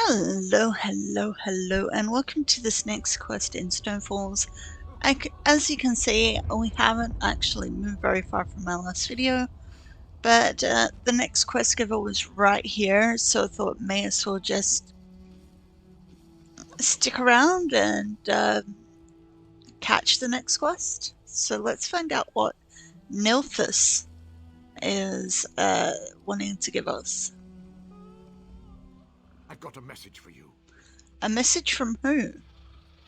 Hello, hello, hello, and welcome to this next quest in Stonefalls. As you can see, we haven't actually moved very far from our last video, but the next quest giver was right here, so I thought may as well just stick around and catch the next quest. So let's find out what Nilthus is wanting to give us. I've got a message for you. A message from who?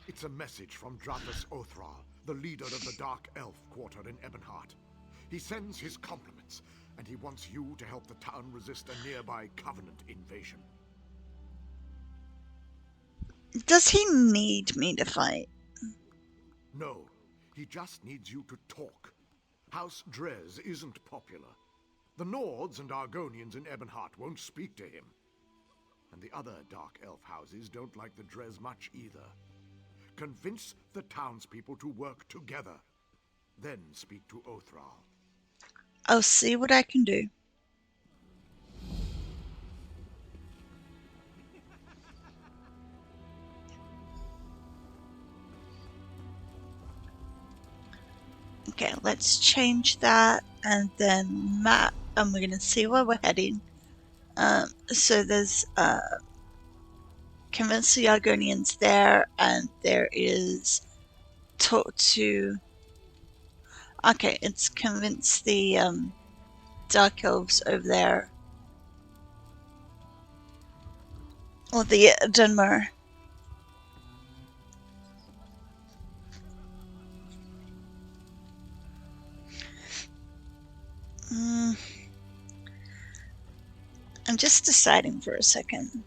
It's a message from Drathus Othral, the leader of the Dark Elf quarter in Ebonheart. He sends his compliments, and he wants you to help the town resist a nearby Covenant invasion. Does he need me to fight? No, he just needs you to talk. House Drez isn't popular. The Nords and Argonians in Ebonheart won't speak to him. And the other Dark Elf houses don't like the Drez much either. Convince the townspeople to work together. Then speak to Othral. I'll see what I can do. Okay, let's change that and then map, and we're going to see where we're heading. So there's convince the Argonians there, and there is talk to. Okay, it's convince the Dark Elves over there, or the Dunmer. I'm just deciding for a second.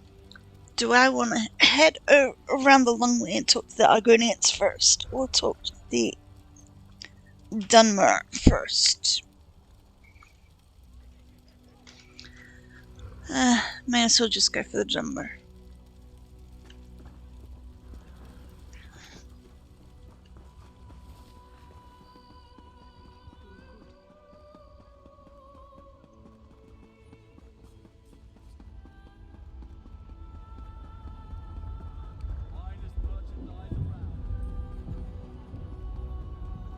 Do I want to head around the long way and talk to the Argonians first, or talk to the Dunmer first? May as well just go for the Dunmer.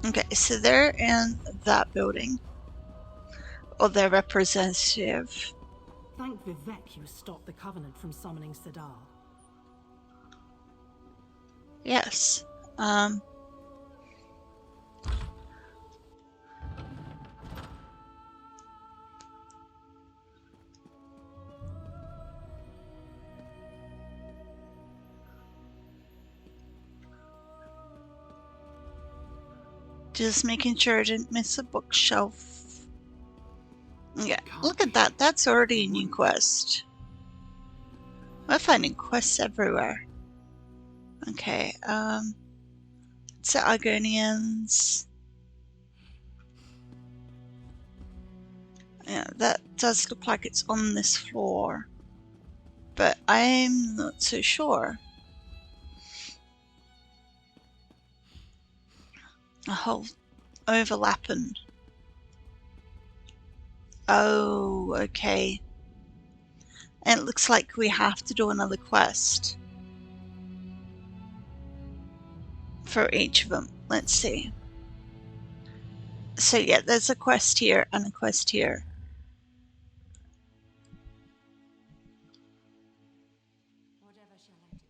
Okay, so they're in that building. Or their representative. Thank Vivek you stopped the Covenant from summoning Sadar. Yes. Just making sure I didn't miss a bookshelf. Yeah, look at that. That's already a new quest. We're finding quests everywhere. Okay, it's the Argonians. Yeah, that does look like it's on this floor. But I'm not so sure. A whole overlapping. Oh, okay. And it looks like we have to do another quest for each of them. Let's see. So yeah, there's a quest here and a quest here. Whatever shall I do?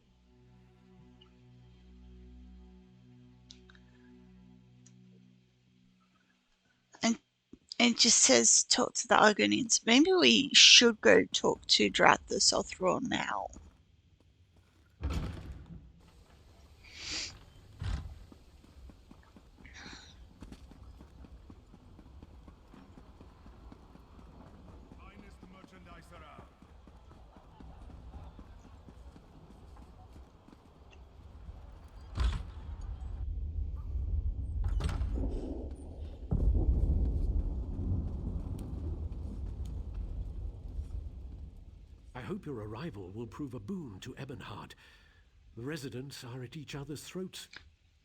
And it just says talk to the Argonians. Maybe we should go talk to Drathus Othral now. I hope your arrival will prove a boon to Ebonheart. The residents are at each other's throats.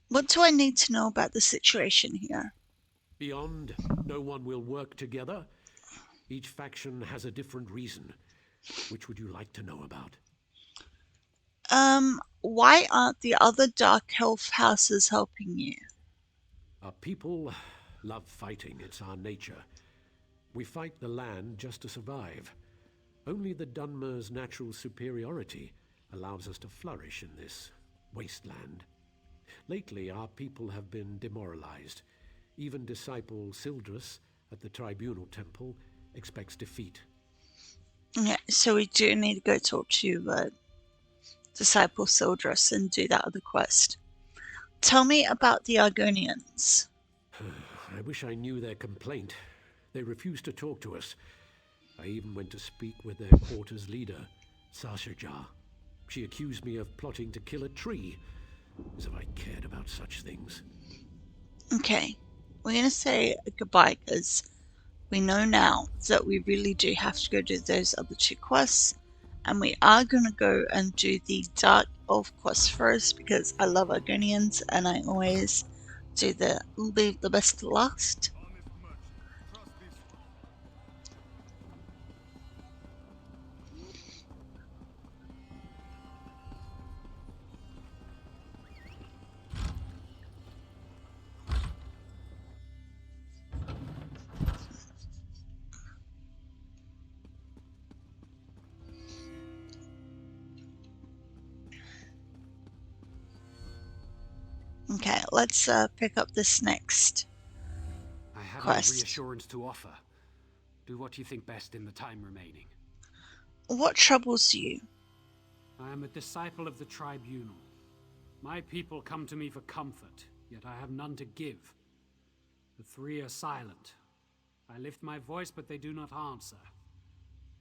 What do I need to know about the situation here? Beyond, no one will work together. Each faction has a different reason. Which would you like to know about? Why aren't the other Dark Elf houses helping you? Our people love fighting, it's our nature. We fight the land just to survive. Only the Dunmer's natural superiority allows us to flourish in this wasteland. Lately, our people have been demoralized. Even disciple Sildrus at the Tribunal Temple expects defeat. Yeah, so we do need to go talk to Disciple Sildrus and do that other quest. Tell me about the Argonians. I wish I knew their complaint. They refused to talk to us. I even went to speak with their quarters leader, Sarshajar. She accused me of plotting to kill a tree, as if I cared about such things. Okay, we're going to say goodbye because we know now that we really do have to go do those other two quests, and we are going to go and do the Dark Elf quest first because I love Argonians and I always do leave the best to last. Okay, let's pick up this next I have quest. no reassurance to offer. Do what you think best in the time remaining. What troubles you? I am a disciple of the Tribunal. My people come to me for comfort, yet I have none to give. The three are silent. I lift my voice, but they do not answer.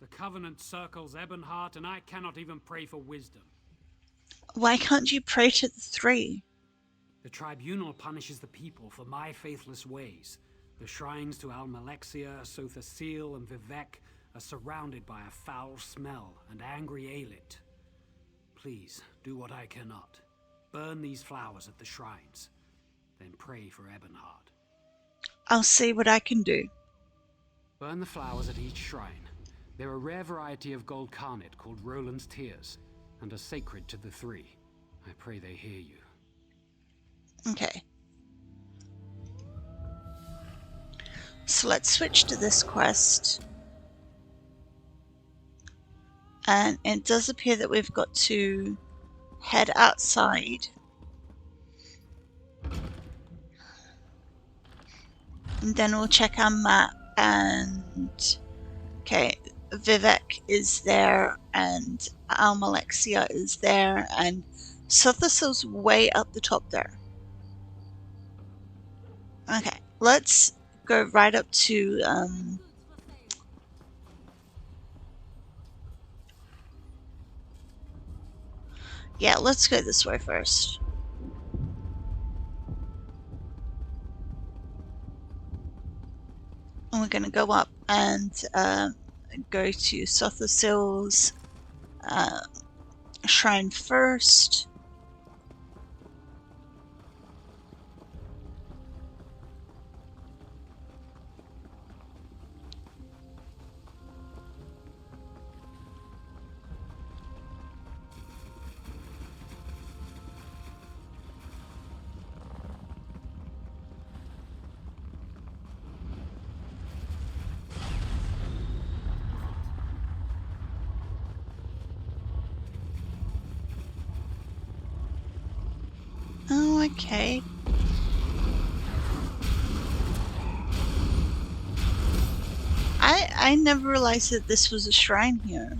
The Covenant circles Ebonheart, and I cannot even pray for wisdom. Why can't you pray to the three? The Tribunal punishes the people for my faithless ways. The shrines to Almalexia, Sothasil, and Vivek are surrounded by a foul smell and angry Aelid. Please, do what I cannot. Burn these flowers at the shrines, then pray for Ebonheart. I'll see what I can do. Burn the flowers at each shrine. They're a rare variety of gold carnet called Roland's Tears, and are sacred to the three. I pray they hear you. Okay. So let's switch to this quest. And it does appear that we've got to head outside. And then we'll check our map and... Okay, Vivek is there and Almalexia is there and Sothasil's way up the top there. Okay, let's go right up to yeah, let's go this way first. And we're gonna go up and go to Sothasil's shrine first. Oh, okay. I never realized that this was a shrine here.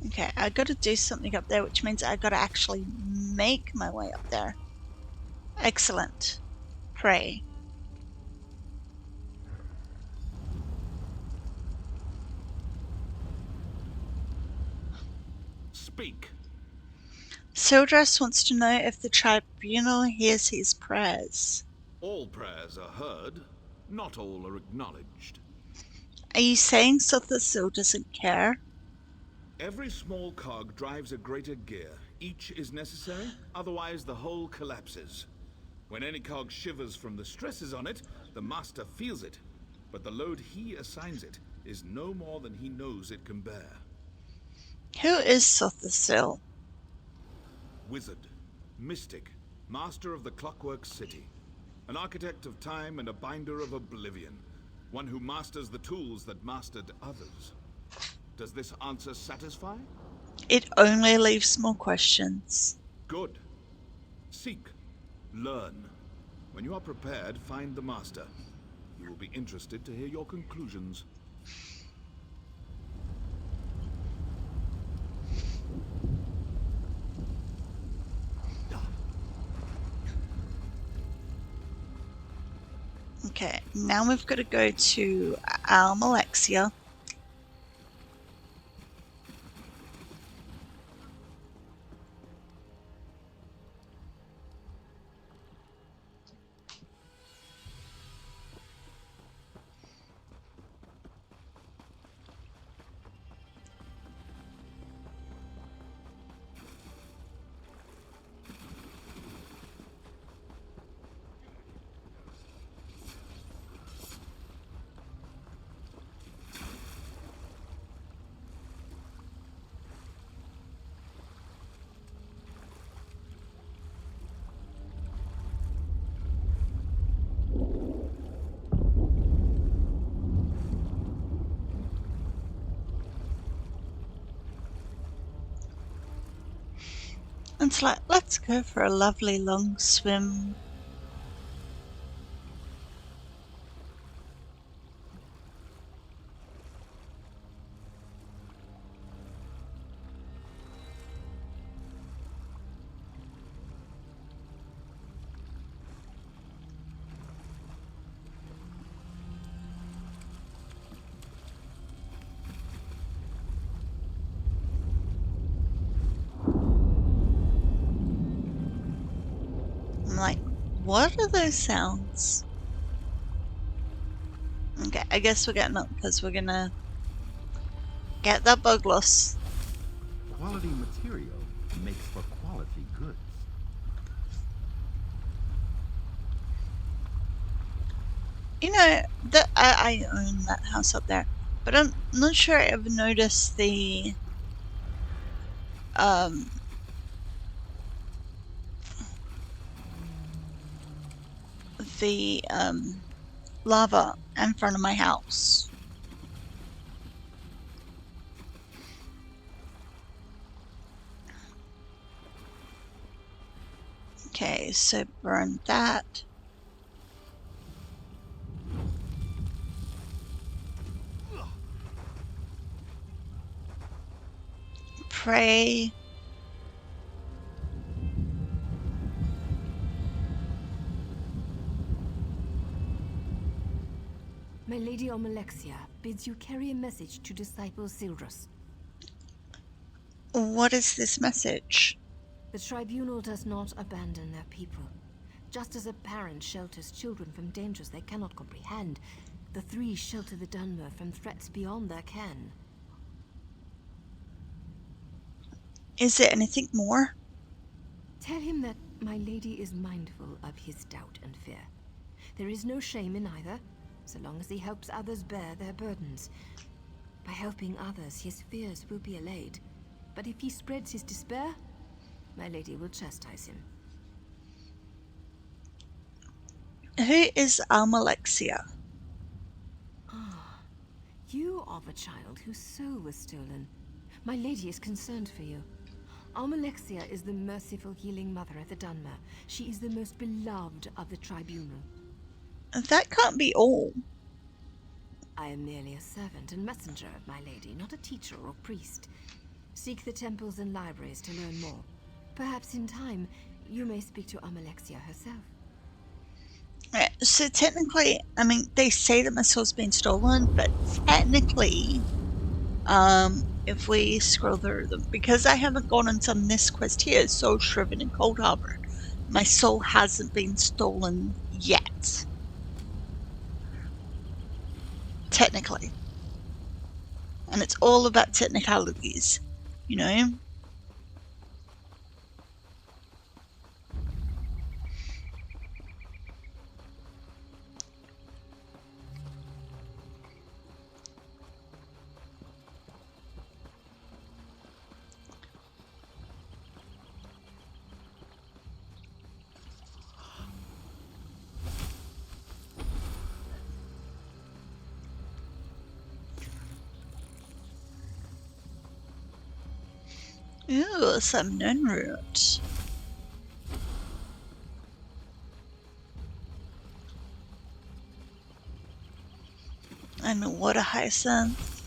Okay, I gotta do something up there, which means I gotta actually make my way up there. Excellent. Pray. Speak. Sildrus wants to know if the tribunal hears his prayers. All prayers are heard, not all are acknowledged. Are you saying Sothasil doesn't care? Every small cog drives a greater gear. Each is necessary, otherwise the whole collapses. When any cog shivers from the stresses on it, the master feels it. But the load he assigns it is no more than he knows it can bear. Who is Sothasil? Wizard, mystic, master of the Clockwork City. An architect of time and a binder of oblivion. One who masters the tools that mastered others. Does this answer satisfy? It only leaves more questions. Good. Seek. Learn. When you are prepared, find the master. You will be interested to hear your conclusions. Okay, now we've got to go to Almalexia. It's like, let's go for a lovely long swim. I'm like, what are those sounds? Okay, I guess we're getting up because we're gonna get that bug loss. Quality material makes for quality goods. You know, that I own that house up there, but I'm not sure I ever noticed the lava in front of my house. Okay, so burn that. Pray. My Lady Almalexia bids you carry a message to Disciple Sildrus. What is this message? The Tribunal does not abandon their people. Just as a parent shelters children from dangers they cannot comprehend, the three shelter the Dunmer from threats beyond their ken. Is there anything more? Tell him that my lady is mindful of his doubt and fear. There is no shame in either, so long as he helps others bear their burdens. By helping others, his fears will be allayed. But if he spreads his despair, my lady will chastise him. Who is Almalexia? Ah, you are the child whose soul was stolen. My lady is concerned for you. Almalexia is the merciful healing mother of the Dunmer. She is the most beloved of the Tribunal. That can't be all. I am merely a servant and messenger of my lady, not a teacher or priest. Seek the temples and libraries to learn more. Perhaps in time, you may speak to Almalexia herself. So technically, I mean, they say that my soul's been stolen, but technically, if we scroll through them, because I haven't gone and done this quest here, Soul Shriven in Cold Harbor, my soul hasn't been stolen yet. Technically. And it's all about technicalities. you know? Ooh, some nun root. And a water hyacinth.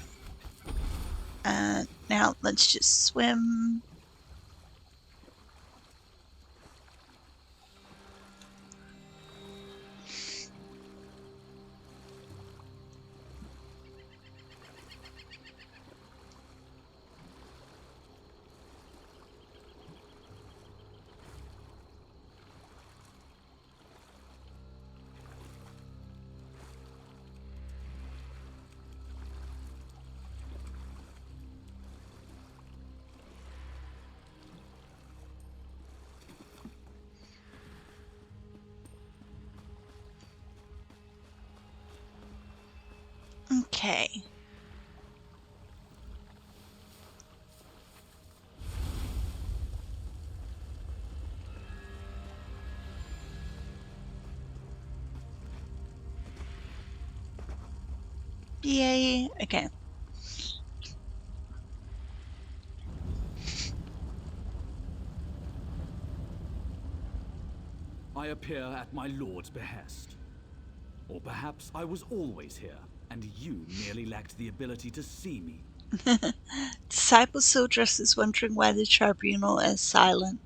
And now let's just swim. Okay. Yay. Okay. I appear at my lord's behest. Or perhaps I was always here, and you merely lacked the ability to see me. Disciple Sildress is wondering why the tribunal is silent.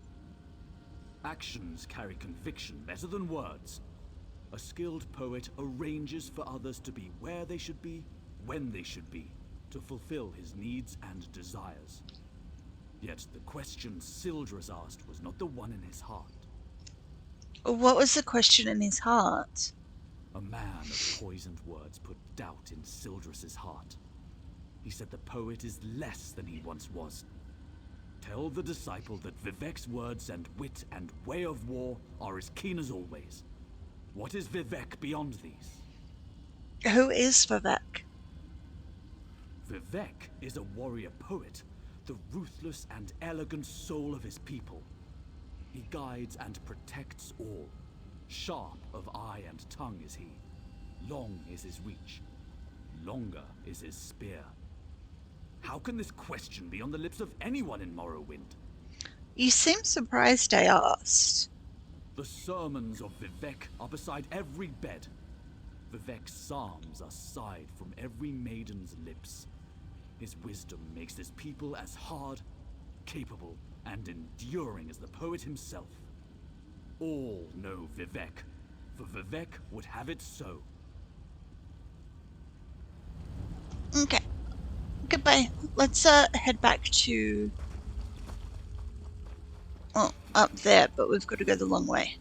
Actions carry conviction better than words. A skilled poet arranges for others to be where they should be, when they should be, to fulfill his needs and desires. Yet the question Sildress asked was not the one in his heart. What was the question in his heart? A man of poisoned words put doubt in Sildress's heart. He said the poet is less than he once was. Tell the disciple that Vivek's words and wit and way of war are as keen as always. What is Vivek beyond these? Who is Vivek? Vivek is a warrior poet, the ruthless and elegant soul of his people. He guides and protects all. Sharp of eye and tongue is he. Long is his reach. Longer is his spear. How can this question be on the lips of anyone in Morrowind? You seem surprised I asked. The sermons of Vivek are beside every bed. Vivek's psalms are sighed from every maiden's lips. His wisdom makes his people as hard, capable, and enduring as the poet himself. All know Vivek, for Vivek would have it so. Okay. Goodbye. Let's head back to... well, up there, but we've got to go the long way.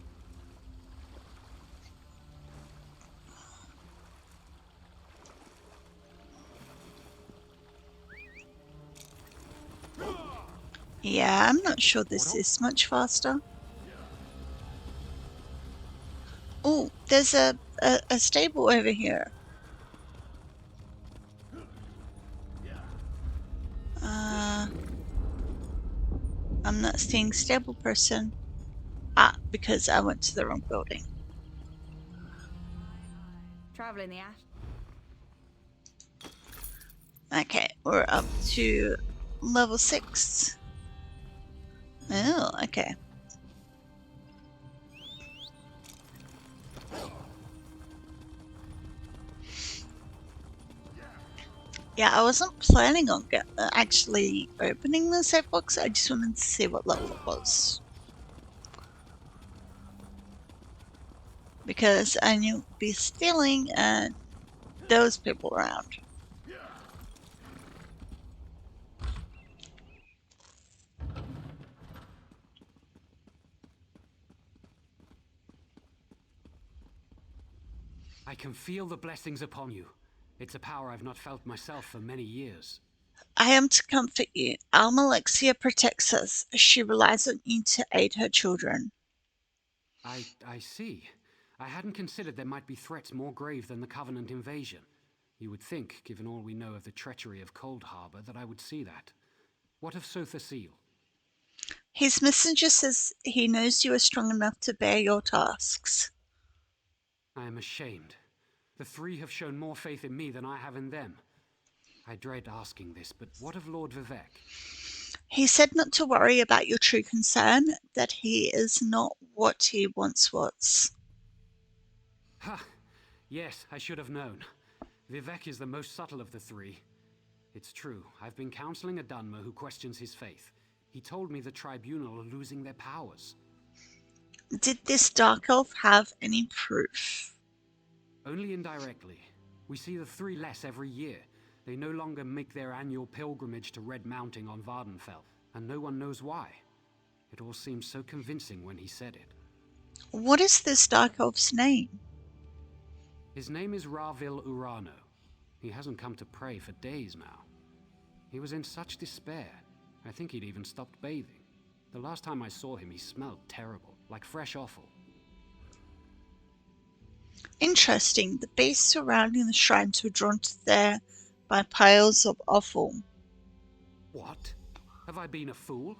Yeah, I'm not sure this is much faster. Oh, there's a stable over here. I'm not seeing stable person. Ah, because I went to the wrong building. Traveling the ash. Okay, we're up to level 6. Oh, okay. Yeah, I wasn't planning on actually opening the save box. I just wanted to see what level it was. Because I knew it would be stealing and those people around. I can feel the blessings upon you. It's a power I've not felt myself for many years. I am to comfort you. Almalexia protects us. She relies on you to aid her children. I see. I hadn't considered there might be threats more grave than the Covenant invasion. You would think, given all we know of the treachery of Cold Harbor, that I would see that. What of Sotha Seal? His messenger says he knows you are strong enough to bear your tasks. I am ashamed. The three have shown more faith in me than I have in them. I dread asking this, but what of Lord Vivek? He said not to worry about your true concern, that he is not what he once was. Ha! Yes, I should have known. Vivek is the most subtle of the three. It's true, I've been counseling a Dunmer who questions his faith. He told me the Tribunal are losing their powers. Did this Dark Elf have any proof? Only indirectly. We see the three less every year. They no longer make their annual pilgrimage to Red Mounting on Vardenfell, and no one knows why. It all seemed so convincing when he said it. What is this Dark Elf's name? His name is Ravil Urano. He hasn't come to pray for days now. He was in such despair. I think he'd even stopped bathing. The last time I saw him, he smelled terrible, like fresh offal. Interesting. The beasts surrounding the shrines were drawn to there by piles of offal. What? Have I been a fool?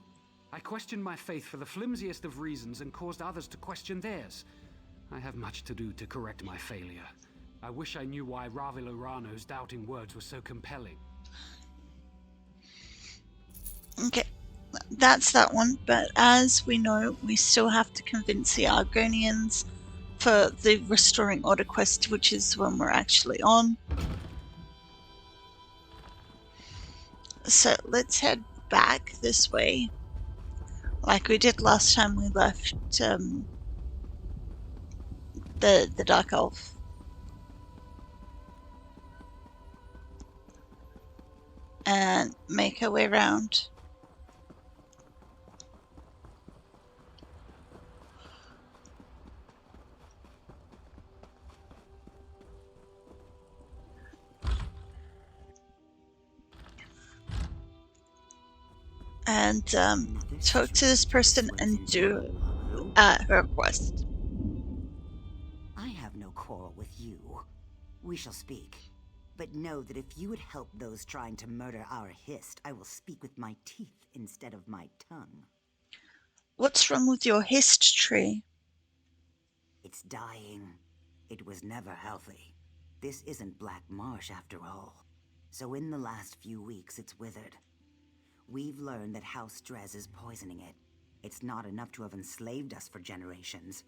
I questioned my faith for the flimsiest of reasons and caused others to question theirs. I have much to do to correct my failure. I wish I knew why Ravil Urano's doubting words were so compelling. Okay, that's that one. But as we know, we still have to convince the Argonians for the Restoring Order quest, which is the one we're actually on. So let's head back this way, like we did last time we left the Dark Elf. And make our way around. And talk to this person and do her quest. I have no quarrel with you. We shall speak. But know that if you would help those trying to murder our Hist, I will speak with my teeth instead of my tongue. What's wrong with your Hist tree? It's dying. It was never healthy. This isn't Black Marsh after all. So in the last few weeks, it's withered. We've learned that House Drez is poisoning it. It's not enough to have enslaved us for generations.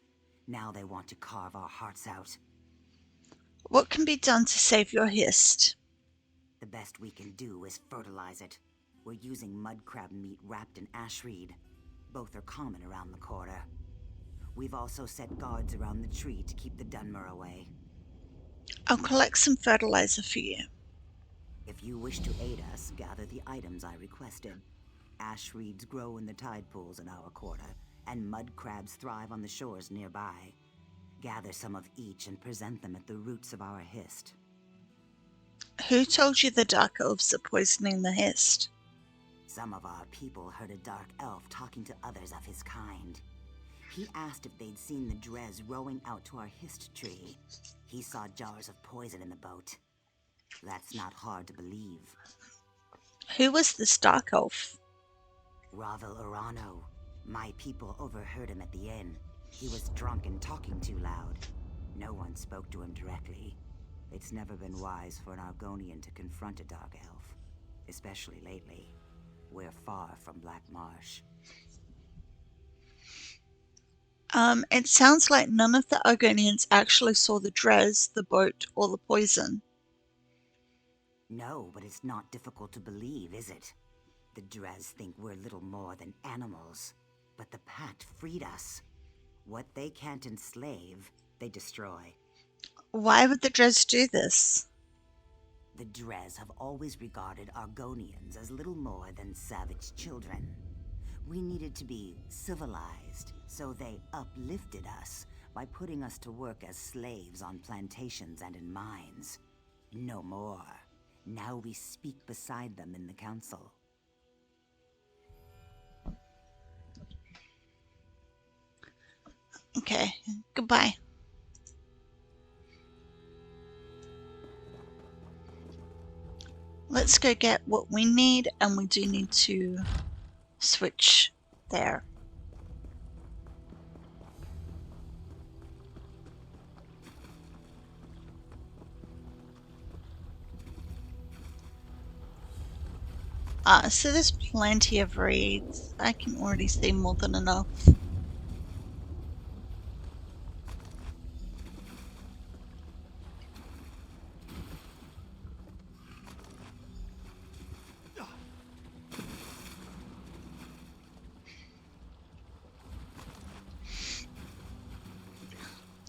Now they want to carve our hearts out. What can be done to save your Hist? The best we can do is fertilize it. We're using mud crab meat wrapped in ash reed. Both are common around the quarter. We've also set guards around the tree to keep the Dunmer away. I'll collect some fertilizer for you. If you wish to aid us, gather the items I requested. Ash reeds grow in the tide pools in our quarter, and mud crabs thrive on the shores nearby. Gather some of each and present them at the roots of our Hist. Who told you the Dark Elves are poisoning the Hist? Some of our people heard a dark elf talking to others of his kind. He asked if they'd seen the Drez rowing out to our Hist tree. He saw jars of poison in the boat. That's not hard to believe. Who was this Dark Elf? Ravil Urano. My people overheard him at the inn. He was drunk and talking too loud. No one spoke to him directly. It's never been wise for an Argonian to confront a Dark Elf. Especially lately. We're far from Black Marsh. It sounds like none of the Argonians actually saw the Drez, the boat, or the poison. No, but it's not difficult to believe, is it? The Drez think we're little more than animals. But the Pact freed us. What they can't enslave, they destroy. Why would the Drez do this? The Drez have always regarded Argonians as little more than savage children. We needed to be civilized, so they uplifted us by putting us to work as slaves on plantations and in mines. No more. Now we speak beside them in the council. Okay, goodbye. Let's go get what we need, and we do need to switch there. So there's plenty of reeds. I can already see more than enough.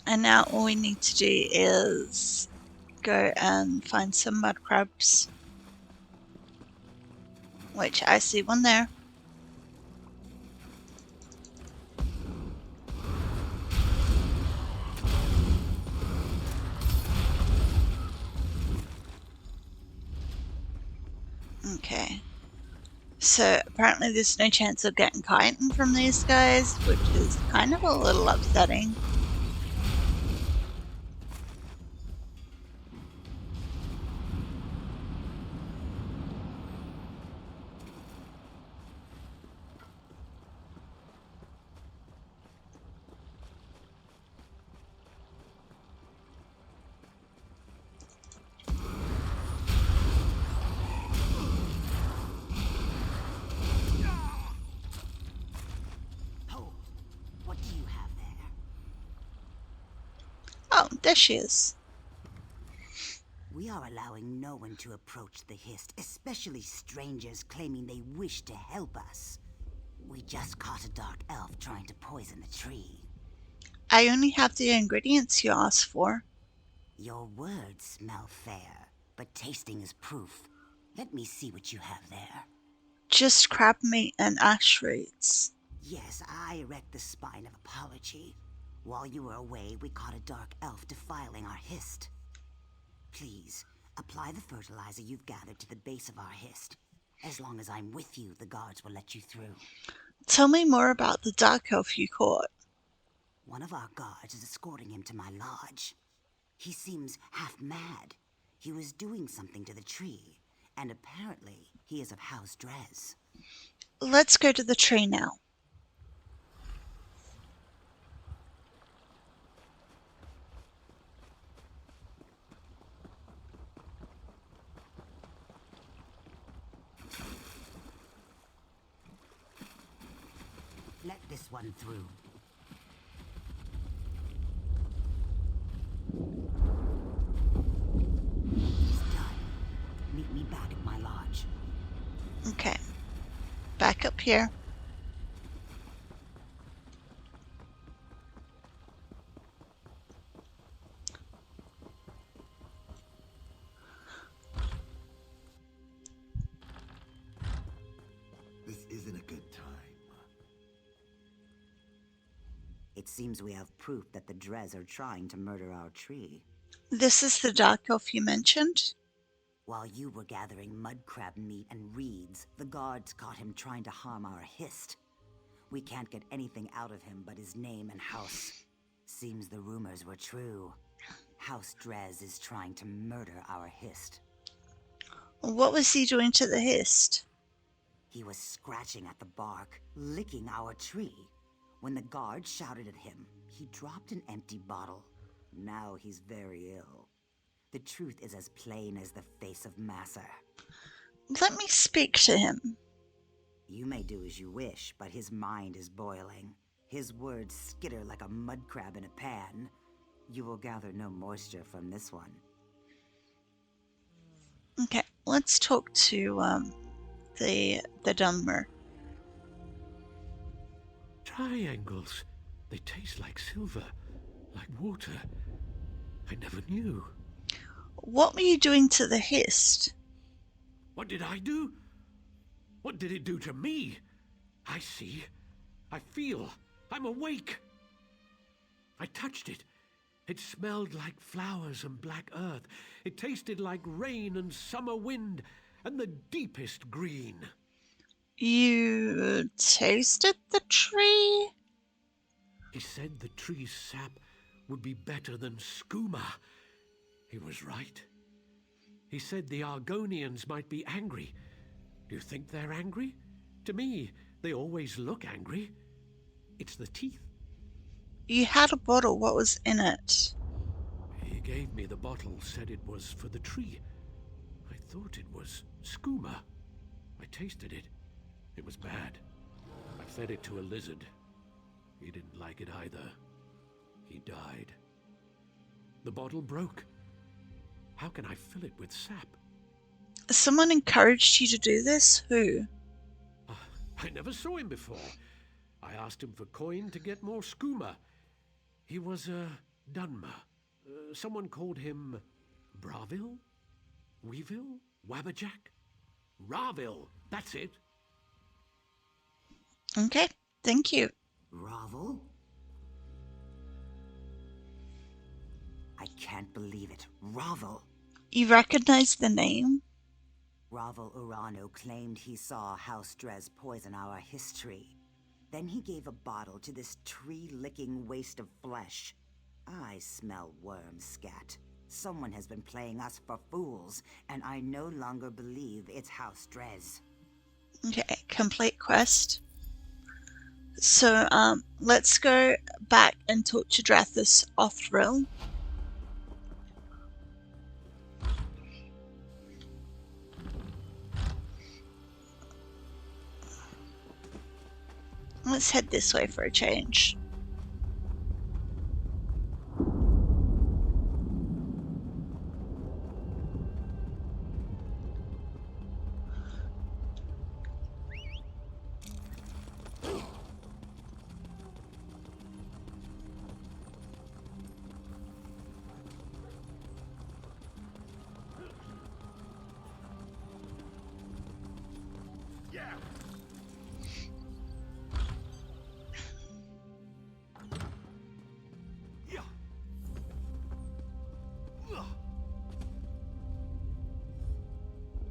And now all we need to do is go and find some mud crabs. Which I see one there. Okay. So apparently there's no chance of getting chitin from these guys, which is kind of a little upsetting. Oh, there she is. We are allowing no one to approach the Hist, especially strangers claiming they wish to help us. We just caught a dark elf trying to poison the tree. I only have the ingredients you asked for. Your words smell fair, but tasting is proof. Let me see what you have there. Just crab meat and ash roots. Yes, I erect the spine of apology. While you were away, we caught a dark elf defiling our Hist. Please, apply the fertilizer you've gathered to the base of our Hist. As long as I'm with you, the guards will let you through. Tell me more about the dark elf you caught. One of our guards is escorting him to my lodge. He seems half mad. He was doing something to the tree, and apparently he is of House Drez. Let's go to the tree now. Let this one through. He's done. Meet me back at my lodge. Okay. Back up here. This isn't a good time. It seems we have proof that the Drez are trying to murder our tree. This is the dark elf you mentioned? While you were gathering mud crab meat and reeds, the guards caught him trying to harm our Hist. We can't get anything out of him but his name and house. Seems the rumors were true. House Drez is trying to murder our Hist. What was he doing to the Hist? He was scratching at the bark, licking our tree. When the guards shouted at him, he dropped an empty bottle. Now he's very ill. The truth is as plain as the face of Masser. Let me speak to him. You may do as you wish, but his mind is boiling. His words skitter like a mud crab in a pan. You will gather no moisture from this one. Okay, let's talk to the Dunmer. Triangles. They taste like silver, like water. I never knew. What were you doing to the Hist? What did I do? What did it do to me? I see. I feel. I'm awake. I touched it. It smelled like flowers and black earth. It tasted like rain and summer wind and the deepest green. You tasted the tree? He said the tree's sap would be better than skooma. He was right. He said the Argonians might be angry. Do you think they're angry? To me, they always look angry. It's the teeth. You had a bottle. What was in it? He gave me the bottle, said it was for the tree. I thought it was skooma. I tasted it. It was bad. I fed it to a lizard. He didn't like it either. He died. The bottle broke. How can I fill it with sap? Someone encouraged you to do this? Who? I never saw him before. I asked him for coin to get more skooma. He was a Dunmer. Someone called him Bravil? Weevil? Wabberjack? Ravil, that's it. Okay, thank you. Ravel? I can't believe it. Ravel! You recognize the name? Ravel Urano claimed he saw House Dres poison our history. Then he gave a bottle to this tree-licking waste of flesh. I smell worm scat. Someone has been playing us for fools, and I no longer believe it's House Dres. Okay, complete quest. So, let's go back and talk to Drathis Othril. Let's head this way for a change.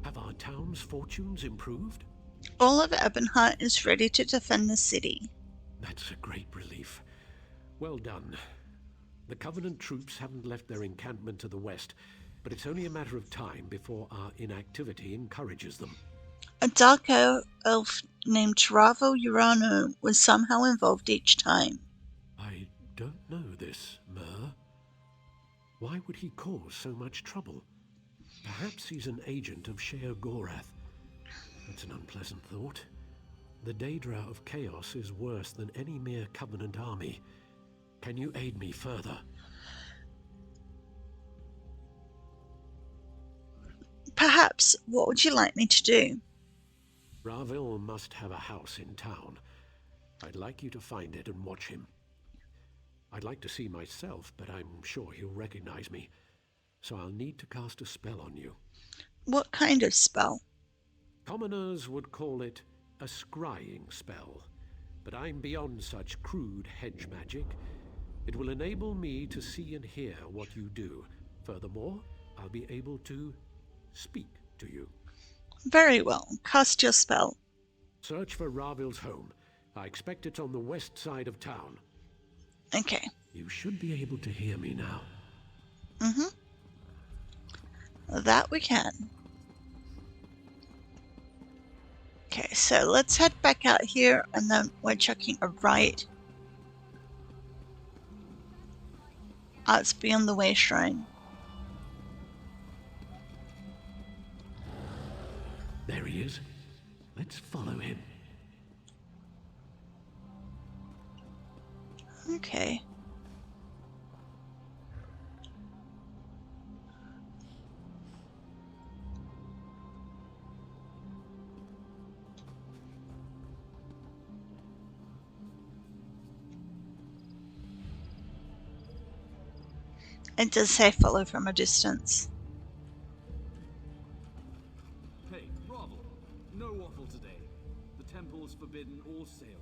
Have our town's fortunes improved? All of Ebonheart is ready to defend the city. That's a great relief. Well done. The Covenant troops haven't left their encampment to the west, but it's only a matter of time before our inactivity encourages them. A dark elf named Ravel Urano was somehow involved each time. I don't know this, Mer. Why would he cause so much trouble? Perhaps he's an agent of Sheogorath. That's an unpleasant thought. The Daedra of Chaos is worse than any mere Covenant army. Can you aid me further? Perhaps. What would you like me to do? Ravel must have a house in town. I'd like you to find it and watch him. I'd like to see myself, but I'm sure he'll recognize me. So I'll need to cast a spell on you. What kind of spell? Commoners would call it a scrying spell, but I'm beyond such crude hedge magic. It will enable me to see and hear what you do. Furthermore, I'll be able to speak to you. Very well. Cast your spell. Search for Ravil's home. I expect it's on the west side of town. Okay. You should be able to hear me now. That we can. Okay, so let's head back out here and then we're chucking a right. It's beyond the way shrine. There he is. Let's follow him. Okay. It does say follow from a distance. Hey, Ravel, no waffle today. The temple's forbidden all sales.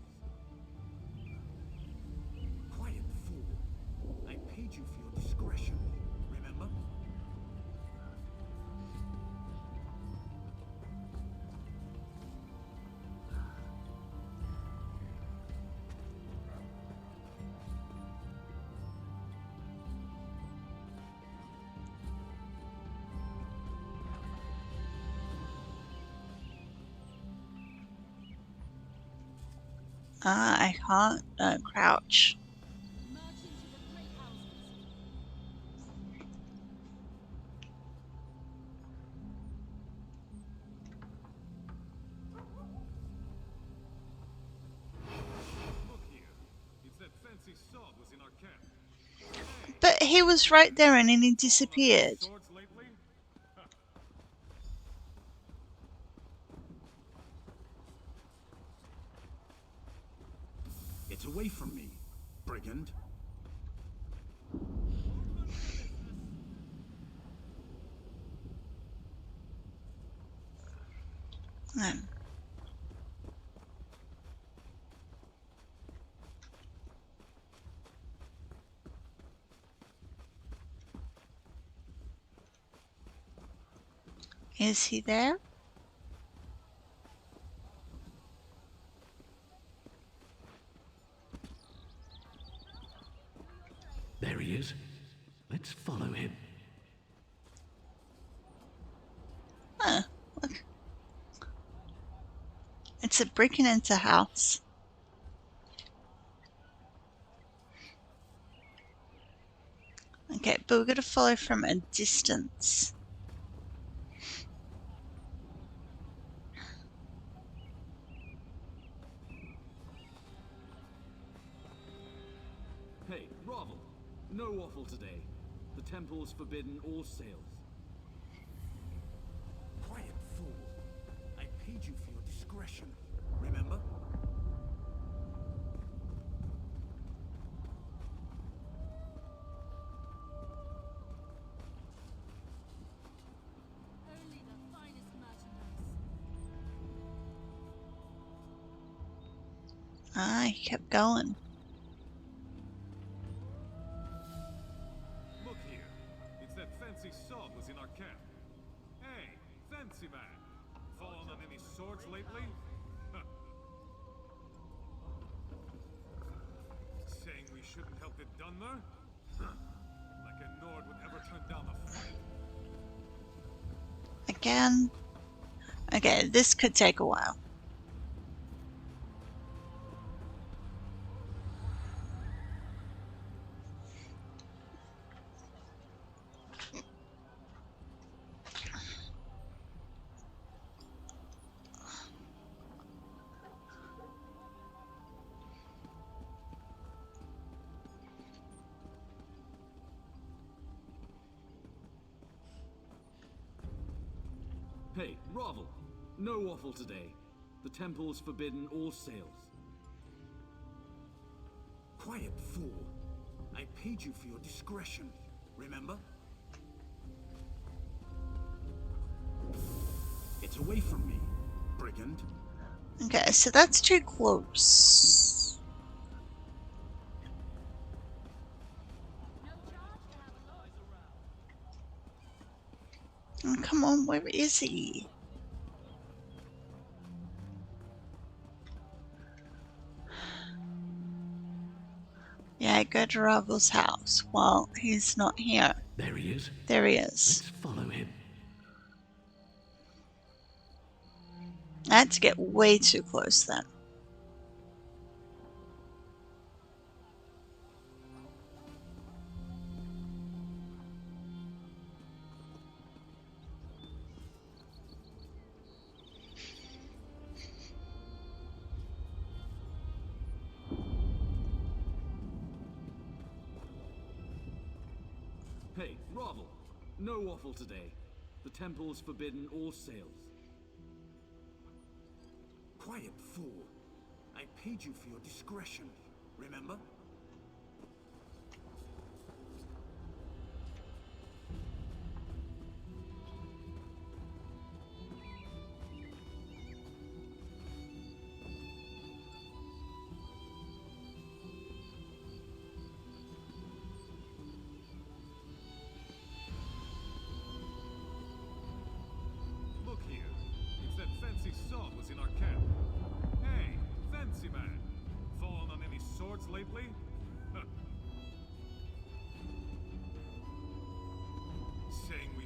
Quiet fool. I I paid you for your discretion, remember? I can't crouch. But he was right there and then he disappeared. Get away from me, brigand. Is he there? There he is. Let's follow him. Huh, look. It's a breaking into house. Okay, but we're gonna follow from a distance. Hey, Ravel. No waffle today. The temple's forbidden all sales. Quiet, fool. I paid you for your discretion, remember? Only the finest merchandise. Ah, he kept going. Look here. It's that fancy sod was in our camp. Hey, fancy man. Fallen on any swords lately? Saying we shouldn't help the Dunmer? Like a Nord would ever turn down a fight. Again. Okay, this could take a while. Hey, Ravel. No waffle today. The temple's forbidden all sales. Quiet, fool. I paid you for your discretion, remember? Get away from me, brigand. Okay, so that's too close. Oh, come on, where is he? Yeah, go to Ravel's house. Well, he's not here. There he is. There he Let's is. follow him. I had to get way too close then. Hey, Ravel. No waffle today. The temple's forbidden all sales. Quiet, fool. I paid you for your discretion, remember?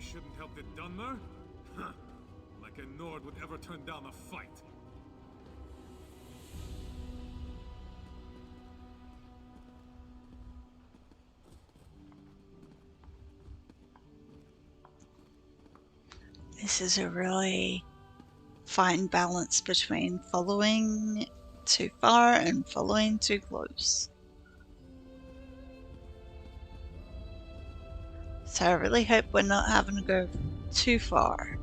shouldn't help the Dunmer? Huh. Like a Nord would ever turn down a fight. This is a really fine balance between following too far and following too close. So I really hope we're not having to go too far.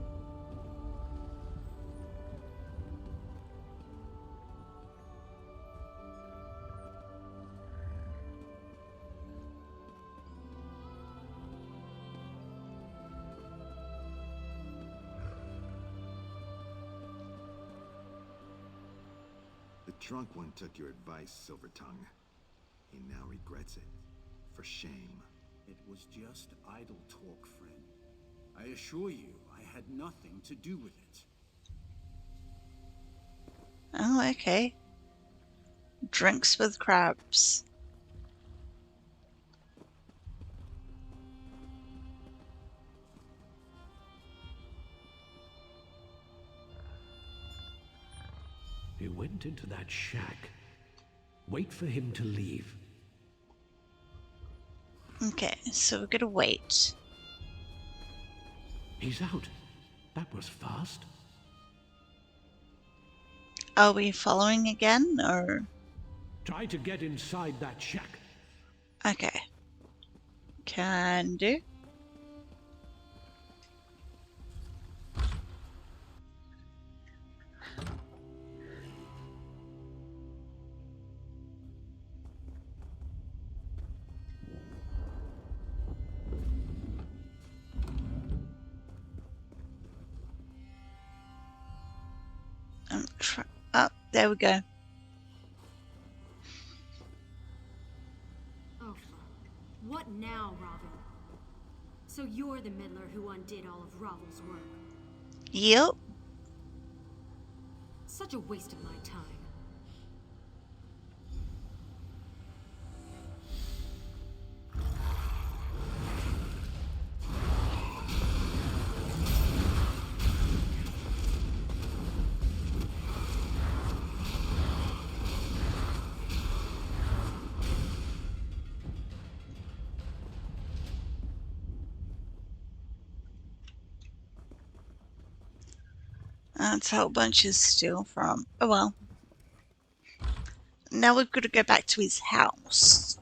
The drunk one took your advice, Silver Tongue. He now regrets it. For shame. It was just idle talk, friend. I assure you, I had nothing to do with it. Oh, okay. Drinks with crabs. You went into that shack. Wait for him to leave. Okay, so we're gonna wait. He's out. That was fast. Are we following again, or? Try to get inside that shack. Okay. Can do. Oh, there we go. Oh, what now, Ravel? So you're the meddler who undid all of Ravel's work? Yep. Such a waste of my time. That's how bunches steal from. Oh well. Now we've got to go back to his house.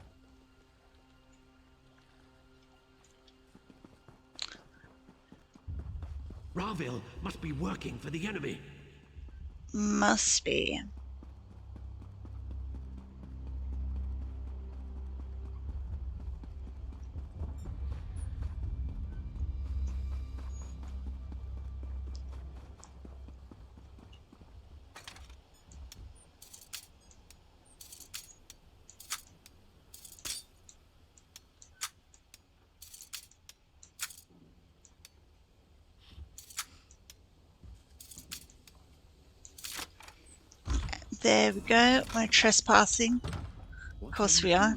Ravel must be working for the enemy. Must be. There we go. We're trespassing. Of course we are.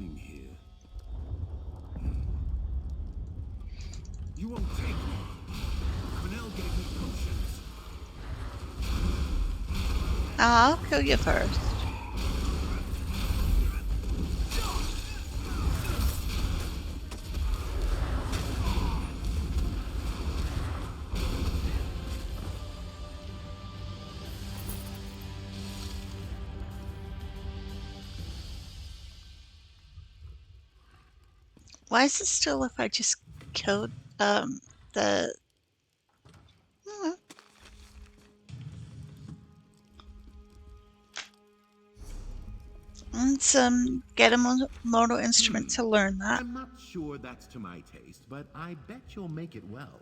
You won't take me. Cornell gave me potions. I'll kill you first. Why is it still if I just killed the let's get a Immortal Instrument to learn that. I'm not sure that's to my taste, but I bet you'll make it well.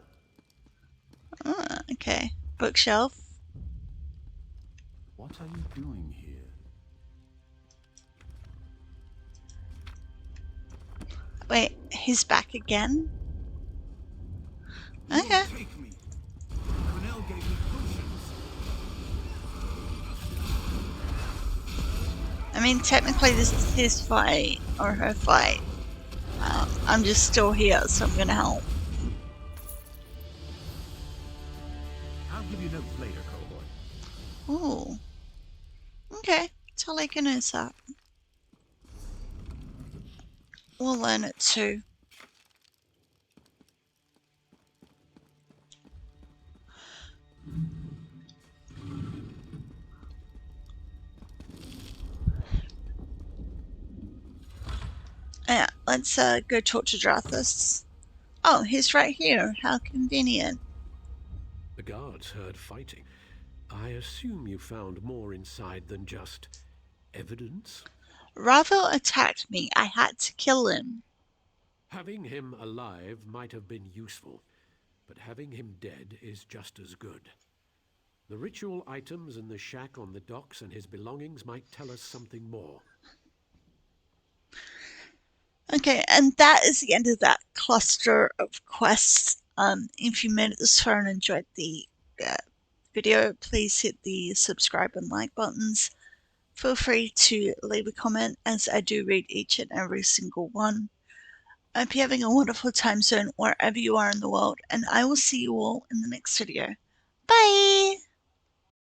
Okay. Bookshelf. What are you doing here? Wait, he's back again? Okay. Take me. Cornell gave me potions. I mean, technically this is his fight, or her fight. I'm just still here, so I'm gonna help. month later, cowboy. Ooh. Okay, totally can use that. We'll learn it too. Yeah, let's go talk to Drathus. Oh, he's right here. How convenient. The guards heard fighting. I assume you found more inside than just evidence? Ravel attacked me. I had to kill him. Having him alive might have been useful, but having him dead is just as good. The ritual items in the shack on the docks and his belongings might tell us something more. Okay, and that is the end of that cluster of quests. If you made it this far and enjoyed the video, please hit the subscribe and like buttons. Feel free to leave a comment, as I do read each and every single one. I hope you're having a wonderful time zone wherever you are in the world, and I will see you all in the next video. Bye!